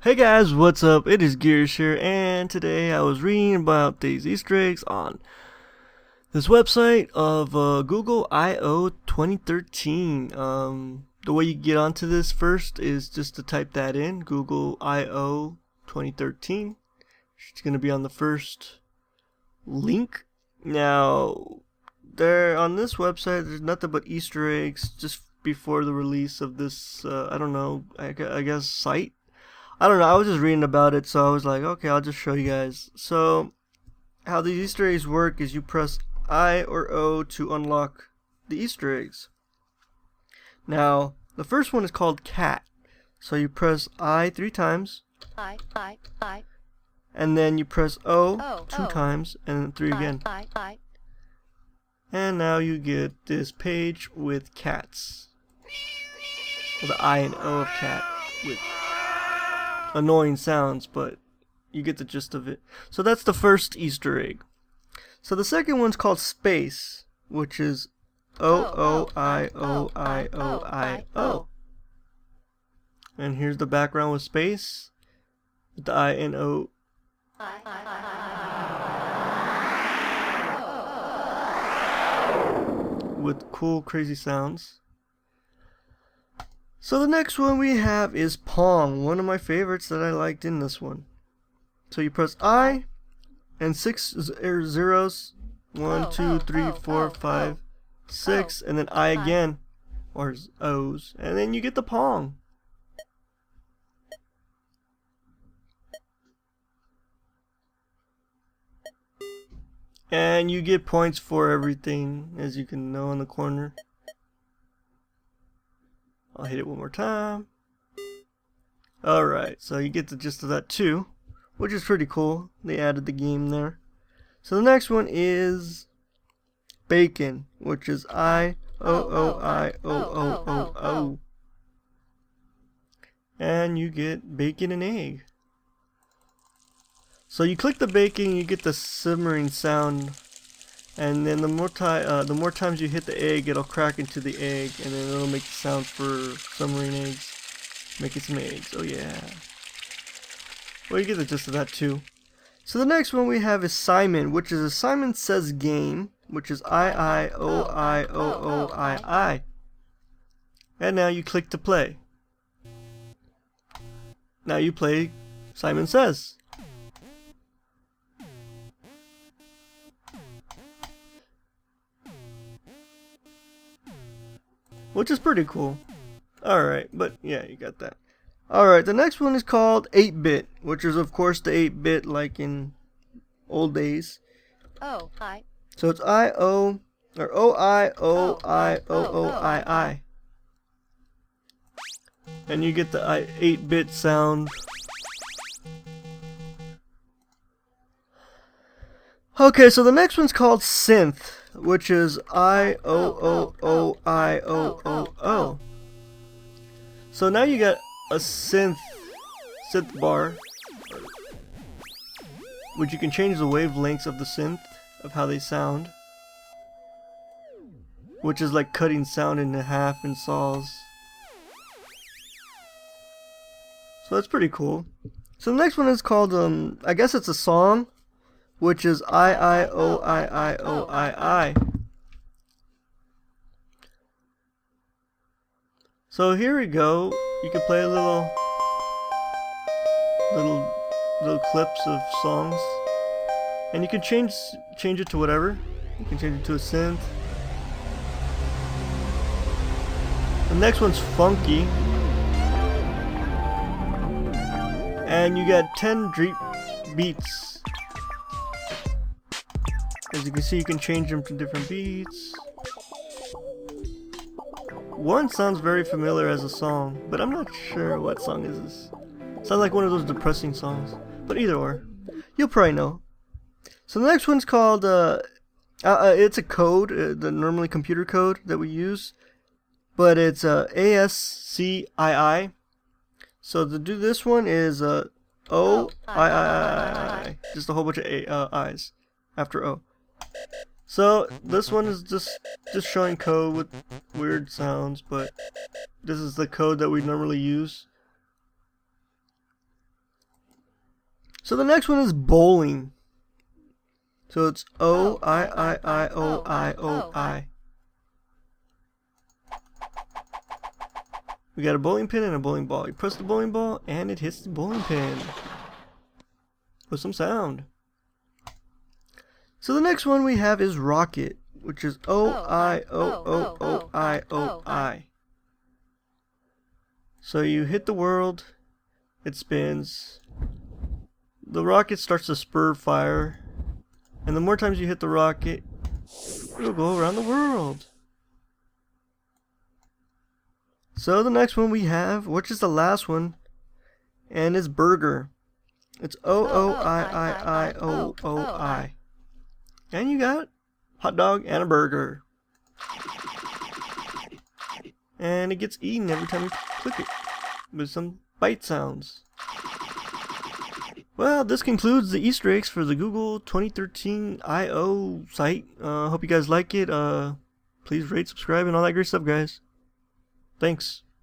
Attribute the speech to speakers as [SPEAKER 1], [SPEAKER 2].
[SPEAKER 1] Hey guys, what's up? It is Gears here, and today I was reading about these Easter eggs on this website of Google I/O 2013. The way you get onto this first is just to type that in, Google I/O 2013. It's going to be on the first link. Now, there on this website, there's nothing but Easter eggs just before the release of this. I don't know. I guess site. I don't know, I was just reading about it, so I was like, okay, I'll just show you guys. So, how the Easter eggs work is you press I or O to unlock the Easter eggs. Now, the first one is called cat. So you press I 3 times. I. And then you press O 2 times, and then 3 again. And now you get this page with cats. Well, the I and O of cat with annoying sounds, but you get the gist of it. So that's the first Easter egg. So the second one's called space, which is OOIOIOIO. And here's the background with space, with the I and O. With cool, crazy sounds. So the next one we have is Pong, one of my favorites that I liked in this one. So you press I and 6 zeros, 1, 2, 3, 4, 5, 6, and then I again, or O's, and then you get the Pong. And you get points for everything, as you can know in the corner. I'll hit it one more time. Alright, so you get the gist of that too, which is pretty cool. They added the game there. So the next one is bacon, which is IOOIOOO. And you get bacon and egg. So you click the bacon, you get the simmering sound. And then the more times you hit the egg, it'll crack into the egg, and then it'll make the sound for simmering eggs, making some eggs. Oh yeah. Well, you get the gist of that too. So the next one we have is Simon, which is a Simon Says game, which is IIOIOOII. And now you click to play. Now you play Simon Says. Which is pretty cool. Alright, but yeah, you got that. Alright, the next one is called 8-bit, which is of course the 8-bit like in old days.
[SPEAKER 2] Oh, hi.
[SPEAKER 1] So it's I-O, or OIOIOOII. And you get the 8-bit sound. Okay, so the next one's called Synth, which is IOOOIOOO. So now you got a synth bar, which you can change the wavelengths of the synth, of how they sound, which is like cutting sound into half in saws. So that's pretty cool. So the next one is called, I guess it's a song, which is IIOIIOII. So here we go. You can play little clips of songs, and you can change it to whatever. You can change it to a synth. The next one's funky, and you got 10 beats. As you can see, you can change them to different beats. One sounds very familiar as a song, but I'm not sure what song is this. Sounds like one of those depressing songs, but either or, you'll probably know. So the next one's called, it's a code, the normally computer code that we use, but it's ASCII. So to do this one is OIIII, just a whole bunch of I's after O. So this one is just showing code with weird sounds, but this is the code that we normally use. So the next one is bowling. So it's OIIIOIOIOI. We got a bowling pin and a bowling ball. You press the bowling ball and it hits the bowling pin with some sound. So the next one we have is rocket, which is OIOOOIOI. So you hit the world, it spins, the rocket starts to spur fire, and the more times you hit the rocket, it'll go around the world. So the next one we have, which is the last one, and it's burger. It's OOIIIOOI. And you got hot dog and a burger. And it gets eaten every time you click it with some bite sounds. Well, this concludes the Easter eggs for the Google 2013 I/O site. Hope you guys like it. Please rate, subscribe, and all that great stuff, guys. Thanks.